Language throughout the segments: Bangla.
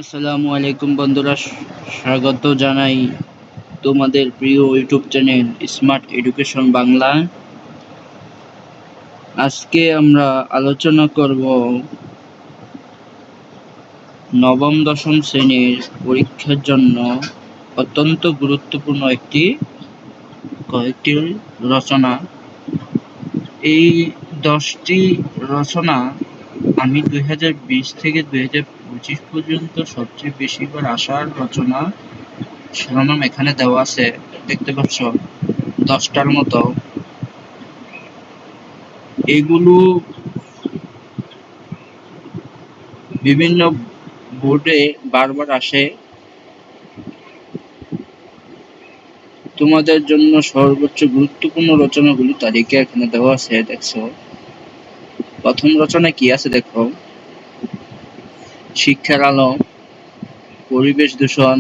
আসসালামু আলাইকুম বন্ধুরা, স্বাগত জানাই তোমাদের প্রিয় YouTube channel smart education Bangla. আজকে আমরা আলোচনা করব নবম দশম শ্রেণীর পরীক্ষার জন্য অত্যন্ত গুরুত্বপূর্ণ কয়েকটি রচনা। এই 10টি রচনা আমি 2020 থেকে 2025 পর্যন্ত সবচেয়ে বেশিবার আসার রচনা শিরোনাম এখানে দেওয়া আছে, দেখতে পাচ্ছ 10টার মতো। এগুলো বিভিন্ন বোর্ডে বারবার আসে। তোমাদের জন্য সর্বোচ্চ গুরুত্বপূর্ণ রচনাগুলি তালিকা এখানে দেওয়া আছে, দেখছো। প্রথম রচনা কি আছে দেখো: শিক্ষার আলো, পরিবেশ দূষণ,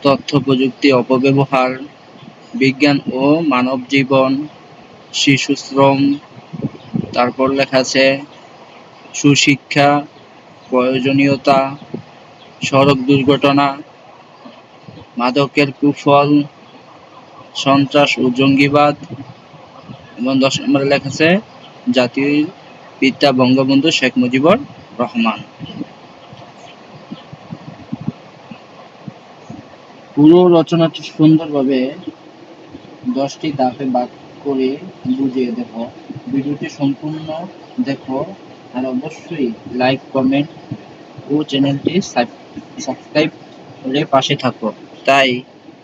তথ্য প্রযুক্তি অপব্যবহার, বিজ্ঞান ও মানব জীবন, শিশু শ্রম, তারপর লেখা আছে সুশিক্ষা, প্রয়োজনীয়তা, সড়ক দুর্ঘটনা, মাদকের কুফল, সন্ত্রাস ও জঙ্গিবাদ, এবং 10 নম্বরে লেখা আছে জাতির পিতা বঙ্গবন্ধু শেখ মুজিবুর রহমান। পুরো রচনাটি সুন্দরভাবে 10টি ধাপে ভাগ করে বুঝিয়ে দেখো। ভিডিওটি সম্পূর্ণ দেখো, আর অবশ্যই লাইক, কমেন্ট ও চ্যানেলটি সাবস্ক্রাইব করে পাশে থাকো। তাই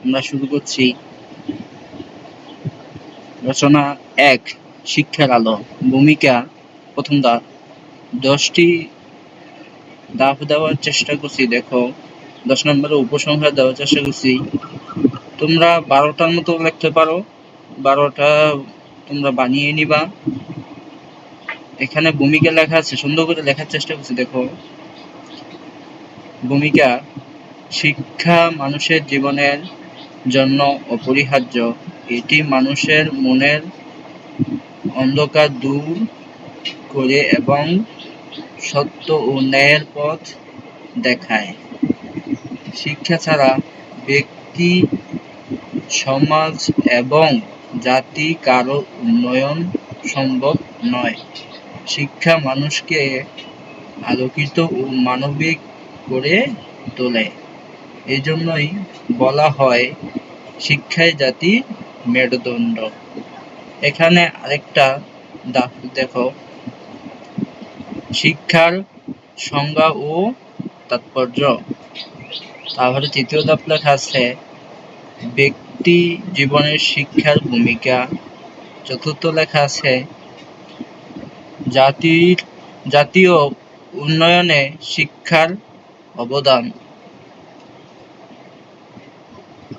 আমরা শুরু করছি। রচনা 1, শিক্ষার আলো। ভূমিকা, প্রথম ধাপ। 10টি ধাপ দেওয়ার চেষ্টা করছি, দেখো। 10 নম্বরে উপসংহার দেওয়ার চেষ্টা করছি। তোমরা 12টার মতো লিখতে পারো, 12টা তোমরা বানিয়ে নিবা। এখানে ভূমিকা লেখা আছে, সুন্দর করে লেখার চেষ্টা করছি, দেখো। ভূমিকা: শিক্ষা মানুষের জীবনের জন্য অপরিহার্য। এটি মানুষের মনের অন্ধকার দূর করে এবং সত্য ও ন্যায়ের পথ দেখায়। শিক্ষা ছাড়া ব্যক্তি, সমাজ এবং জাতি কারো উন্নয়ন সম্ভব নয়। শিক্ষা মানুষকে আলোকিত ও মানবিক করে তোলে। এজন্যই বলা হয় শিক্ষাই জাতির মেরুদণ্ড। এখানে আরেকটা ধাপ দেখো: শিক্ষার সংজ্ঞা ও তাৎপর্য। তারপরে তৃতীয় ধাপ লেখা আছে ব্যক্তি জীবনের শিক্ষার ভূমিকা। চতুর্থ লেখা আছে জাতীয় উন্নয়নে শিক্ষার অবদান।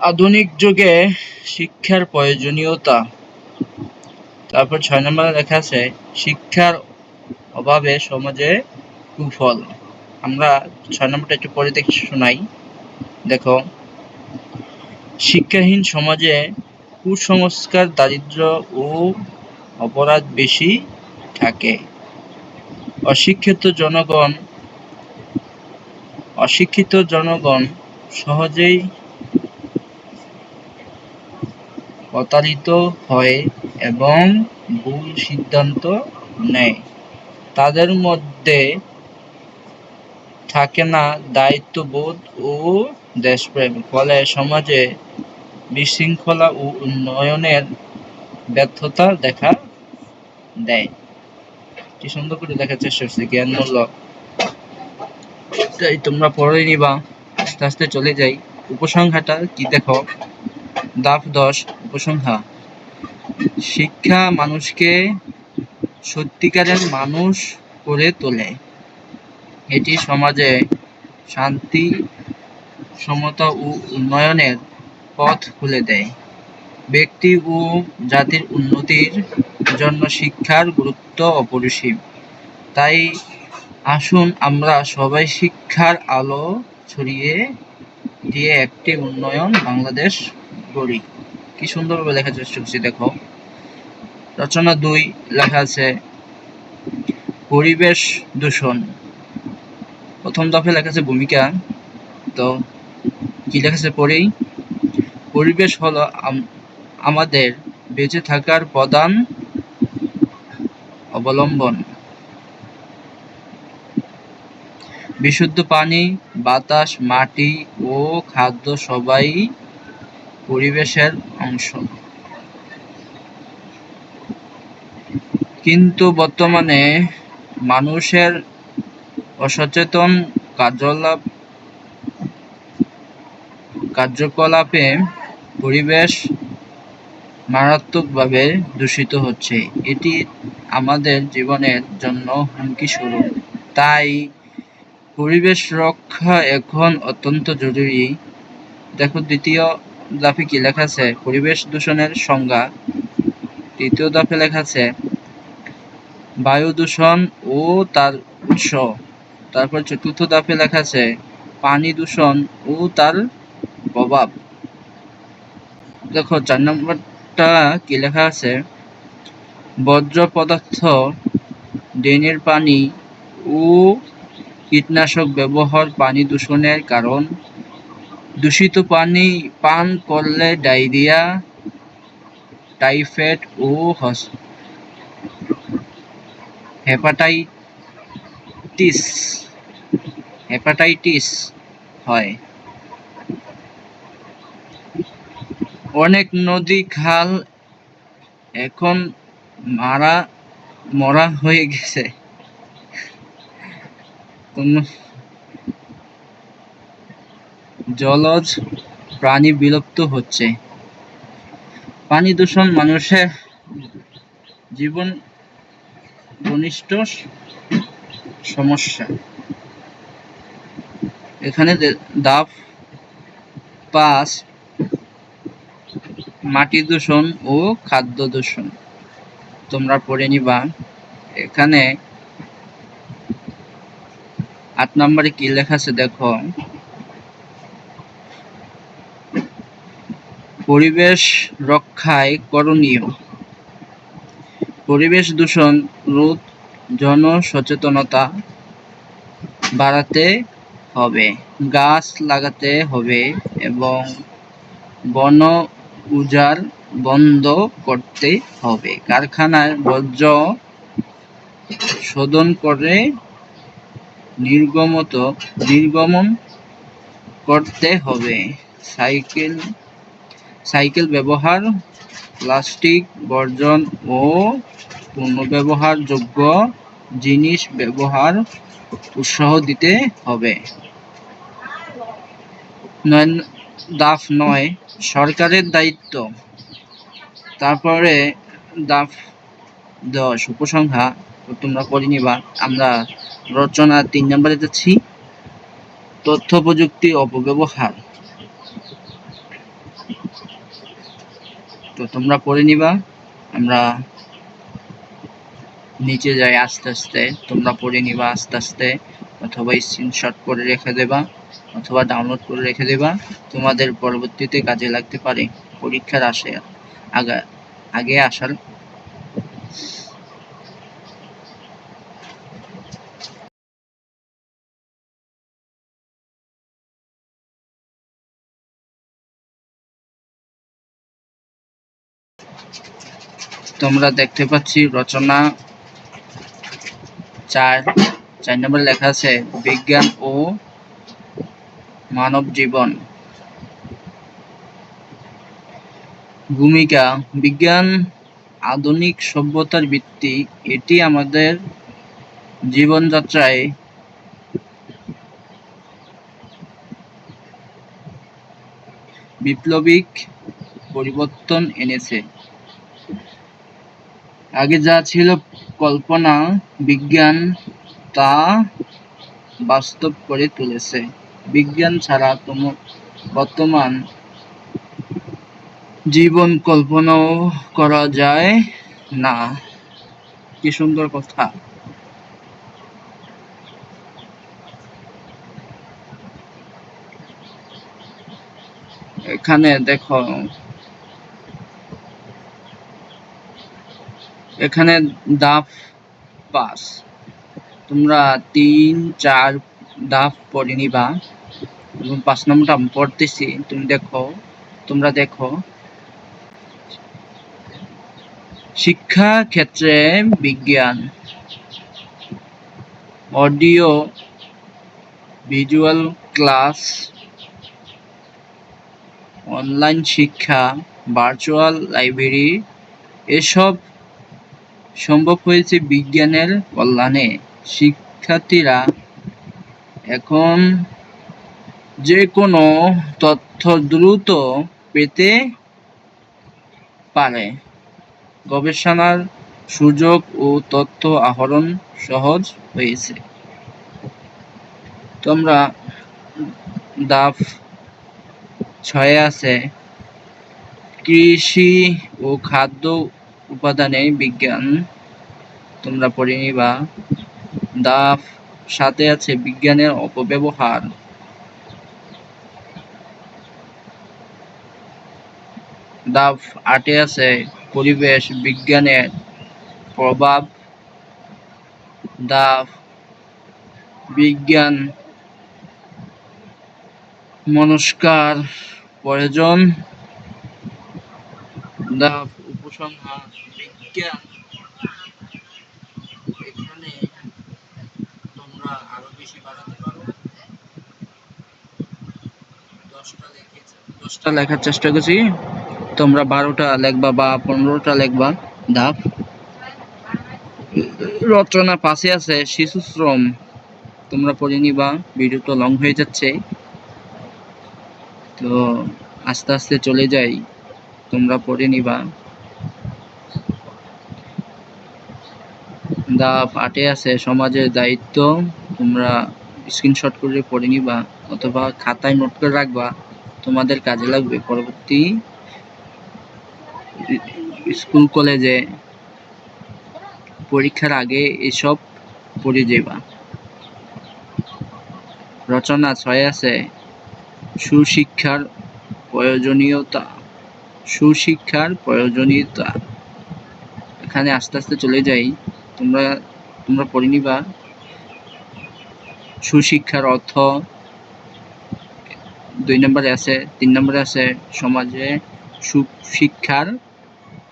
আধুনিক যুগে শিক্ষার প্রয়োজনীয়তা। তারপর 6 নম্বরে লেখা আছে শিক্ষার অভাবে সমাজে কুফল। আমরা 6 নম্বরটা একটু পরে দেখে শোনাই, দেখো। শিক্ষাহীন সমাজে কুসংস্কার, দারিদ্র্য ও অপরাধ বেশি থাকে। অশিক্ষিত জনগণ সহজেই প্রতারিত হয় এবং ভুল সিদ্ধান্ত নেয়। তাদের মধ্যে থাকে না দায়িত্ববোধ ও দেশপ্রেম। ফলে সমাজে বিশৃঙ্খলা ও উন্নয়নের ব্যর্থতা দেখা দেয়। কি সুন্দর করে দেখার চেষ্টা করছি, জ্ঞানমূলক। তাই তোমরা পড়ে নিবা। আস্তে আস্তে চলে যাই। উপসংহারটা কি দেখো, ধাপ 10, উপসংহার: শিক্ষা মানুষকে সত্যিকারের মানুষ করে তোলে। এটি সমাজে শান্তি, সমতা ও উন্নয়নের পথ খুলে দেয়। ব্যক্তি ও জাতির উন্নতির জন্য শিক্ষার গুরুত্ব অপরিসীম। তাই আসুন আমরা সবাই শিক্ষার আলো ছড়িয়ে দিয়ে একটি উন্নয়ন বাংলাদেশ গড়ি। কি সুন্দরভাবে লেখার চেষ্টা করছি, দেখো। রচনা 2 লেখা আছে পরিবেশ দূষণ। প্রথম দফে লেখা আছে ভূমিকা। তো কি লেখা আছে পড়েই, পরিবেশ হলো আমাদের বেঁচে থাকার প্রধান অবলম্বন। বিশুদ্ধ পানি, বাতাস, মাটি ও খাদ্য সবই পরিবেশের অংশ। কিন্তু বর্তমানে মানুষের অসচেতন কার্যকলাপে পরিবেশ মারাত্মকভাবে দূষিত হচ্ছে। এটি আমাদের জীবনের জন্য হুমকি স্বরূপ। তাই পরিবেশ রক্ষা এখন অত্যন্ত জরুরি। দেখো দ্বিতীয় ধাপে কি লেখা আছে, পরিবেশ দূষণের সংজ্ঞা। তৃতীয় ধাপে লেখা আছে বায়ু দূষণ ও তার উৎস। তারপর চতুর্থ ধাপে লেখা আছে পানি দূষণ ও তার প্রভাব। দেখো 4 নম্বরটা কি লেখা আছে, বর্জ্য পদার্থ, ড্রেনের পানি ও কীটনাশক ব্যবহার পানি দূষণের কারণ। দূষিত পানি পান করলে ডায়রিয়া, টাইফয়েড ও হেপাটাইটিস হয়। অনেক নদী খাল এখন মরা হয়ে গেছে। জলজ প্রাণী বিলুপ্ত হচ্ছে। পানি দূষণ মানুষের জীবন ঘনিষ্ঠ সমস্যা। এখানে ধাপ 5 মাটি দূষণ ও খাদ্য দূষণ তোমরা পড়ে নিবা। এখানে 8 নম্বরে কি লেখা আছে দেখো, পরিবেশ রক্ষায় করণীয়। পরিবেশ দূষণ রোধ জনসচেতনতা বাড়াতে হবে, গাছ লাগাতে হবে এবং বন উজাড় বন্ধ করতে হবে। কারখানায় বর্জ্য শোধন করে নির্গমন করতে হবে। সাইকেল ব্যবহার, প্লাস্টিক বর্জন ও পুনর্ব্যবহারযোগ্য জিনিস ব্যবহার উৎসাহ দিতে হবে। ধাপ 9 সরকারের দায়িত্ব। তারপরে ধাপ 10 উপসংহার। তোমরা পড়ে নিবা। আমরা রচনা 3 নম্বরে যাচ্ছি, তথ্য প্রযুক্তি অপব্যবহার। তো তোমরা পড়ে নিবা। আমরা নিচে যাই আস্তে আস্তে, তোমরা পড়ে নিবা আস্তে আস্তে, অথবা স্ক্রিনশট করে রেখে দেবা, অথবা ডাউনলোড করে রেখে দেবা। তোমাদের পরবর্তীতে কাজে লাগতে পারে পরীক্ষার আগে আসার। তোমরা দেখতে পাচ্ছি রচনা 4 নম্বর লেখা আছে বিজ্ঞান ও মানব জীবন। ভূমিকা। বিজ্ঞান আধুনিক সভ্যতার ভিত্তি। এটি আমাদের জীবনযাত্রায় বিপ্লবিক পরিবর্তন এনেছে। আগে যা ছিল কল্পনা, বিজ্ঞান তা বাস্তব করে তুলেছে। বিজ্ঞান ছাড়া বর্তমান জীবন কল্পনাও করা যায় না। কি সুন্দর কথা। এখানে দেখো, এখানে ধাপ 5 তোমরা 3, 4 দাফ পড়ে নিবা এবং 5 নম্বরটা আমি পড়তেছি, তোমরা দেখো। শিক্ষা ক্ষেত্রে বিজ্ঞান, অডিও ভিজুয়াল ক্লাস, অনলাইন শিক্ষা, ভার্চুয়াল লাইব্রেরি এসব সম্ভব হয়েছে বিজ্ঞানের কল্যাণে। শিক্ষার্থীরা এখন যে কোনো তথ্য দ্রুত পেতে পারে, গবেষণার সুযোগ ও তথ্য আহরণ সহজ হয়েছে। তোমরা দাফ 6 আছে কৃষি ও খাদ্য উপাদানে বিজ্ঞান, তোমরা পড়ে নিবা। দাফ 7 আছে বিজ্ঞানের অপব্যবহার। দাফ 8 আছে পরিবেশ বিজ্ঞানের প্রভাব। দাফ বিজ্ঞান মনস্কার প্রয়োজন। দাফ উপসংহার বিজ্ঞান। এখানে তোমরা আরো বেশি বাড়াতে পারো, 10টা লেখার চেষ্টা করছি, তোমরা 12টা লিখবা বা 15টা লিখবা। দাফ রচনা 5 আছে শিশু শ্রম, তোমরা পড়ে নিবা, ভিডিও তো লং হয়ে যাচ্ছে, তো আস্তে আস্তে চলে যাই, তোমরা পড়ে নিবা। দাফ 8 আছে সমাজের দায়িত্ব, তোমরা স্ক্রিনশট করে পড়ে নিবা অথবা খাতায় নোট করে রাখবা, তোমাদের কাজে লাগবে পরবর্তী স্কুল কলেজে পরীক্ষার আগে এসব পড়ে যাবা। রচনা 6 আছে সুশিক্ষার প্রয়োজনীয়তা। সুশিক্ষার প্রয়োজনীয়তা, এখানে আস্তে আস্তে চলে যাই, তোমরা পড়ে নিবা। সুশিক্ষার অর্থ 2 নম্বরে আছে। 3 নম্বরে আছে সমাজে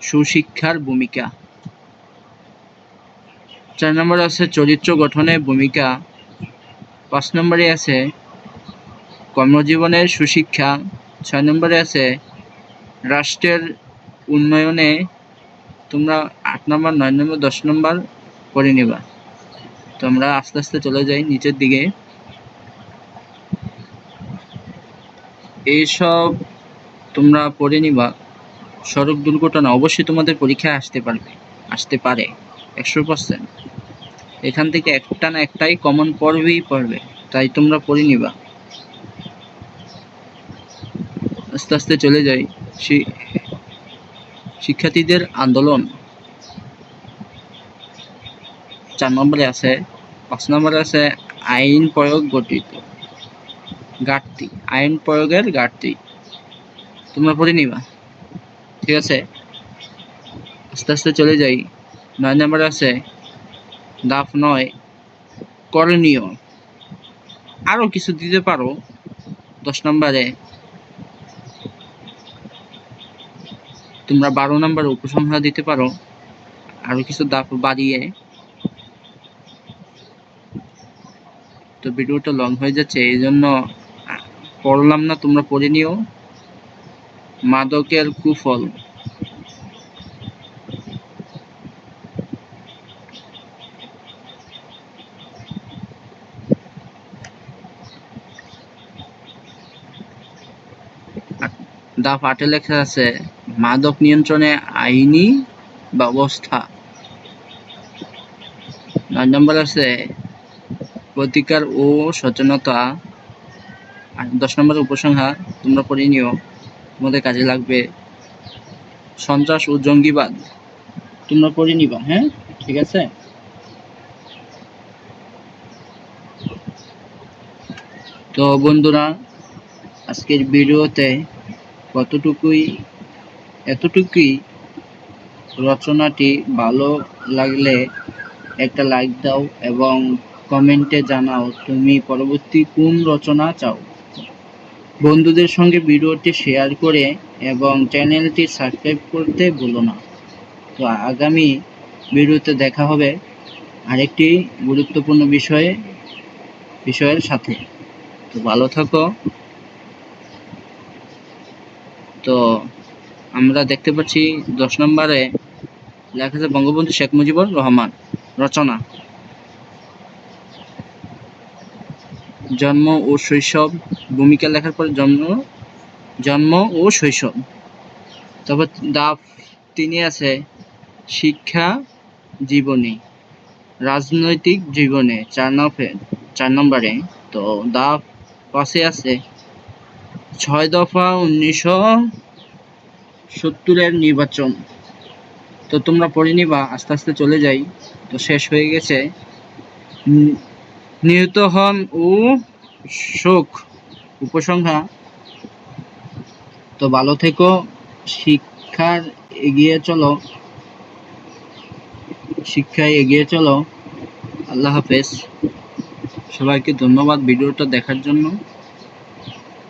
সুশিক্ষার ভূমিকা। 4 নম্বরে আছে চরিত্র গঠনের ভূমিকা। 5 নম্বরে আছে কর্মজীবনের সুশিক্ষা। 6 নম্বরে আছে রাষ্ট্রের উন্নয়নে। তোমরা 8 নম্বর, 9 নম্বর, 10 নম্বর পড়ে নিবা। তোমরা আস্তে আস্তে চলে যাই নিচের দিকে। এইসব তোমরা পড়ে নিবা। সড়ক দুর্ঘটনা অবশ্যই তোমাদের পরীক্ষায় আসতে পারে 100%। এখান থেকে একটা না একটাই কমন পড়বে, তাই তোমরা পড়ে নিবা। আস্তে আস্তে চলে যাই শিক্ষার্থীদের আন্দোলন। 4 নম্বরে আছে। 5 নম্বরে আছে আইন প্রয়োগ ঘাটতি, আইন প্রয়োগের ঘাটতি, তোমরা পড়ে নিবা, ঠিক আছে। আস্তে আস্তে চলে যাই। 9 নম্বরে আছে দাফ 9 করণীয়, আরো কিছু দিতে পারো। 10 নম্বরে তোমরা 12 নম্বরে উপসংহার দিতে পারো, আরো কিছু দাফ বাড়িয়ে। তো ভিডিওটা লং হয়ে যাচ্ছে, এই জন্য পড়লাম না, তোমরা পড়ে নিও। মাদকের কুফল। দাফ 8 লেখা আছে মাদক নিয়ন্ত্রণে আইনি ব্যবস্থা। 9 নম্বর আছে প্রতিকার ও সচেতনতা। 10 নম্বরের উপসংহার তোমরা পড়ে নিও, তোমাদের কাজে লাগবে। সন্ত্রাস ও জঙ্গিবাদ, তোমরা পড়ে নিবা, হ্যাঁ, ঠিক আছে। তো বন্ধুরা, আজকের ভিডিওতে এতটুকুই। রচনাটি ভালো লাগলে একটা লাইক দাও এবং কমেন্টে জানাও তুমি পরবর্তী কোন রচনা চাও। বন্ধুদের সঙ্গে ভিডিওটি শেয়ার করে এবং চ্যানেলটি সাবস্ক্রাইব করতে ভুলো না। তো আগামী ভিডিওতে দেখা হবে আরেকটি গুরুত্বপূর্ণ বিষয়ের সাথে। তো ভালো থাকো। তো আমরা দেখতে পাচ্ছি 10 নম্বরে লেখা আছে বঙ্গবন্ধু শেখ মুজিবুর রহমান রচনা। জন্ম ও শৈশব, ভূমিকা লেখার পর জন্ম ও শৈশব। তারপর দাফ 3 আছে শিক্ষা জীবনী, রাজনৈতিক জীবনে 4 নম্বরে। তো দাফ 5 আছে 6 দফা 1970-এর নির্বাচন। তো তোমরা পড়ে নিবা, আস্তে আস্তে চলে যাই। তো শেষ হয়ে গেছে। নিহত হন ও শোক উপসংহার। তো ভালো থেকো, শিক্ষায় এগিয়ে চলো। আল্লাহ হাফেজ। সবাইকে ধন্যবাদ ভিডিওটা দেখার জন্য।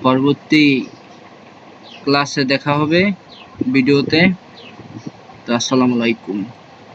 পরবর্তী ক্লাসে দেখা হবে ভিডিওতে। তো আসসালামু আলাইকুম।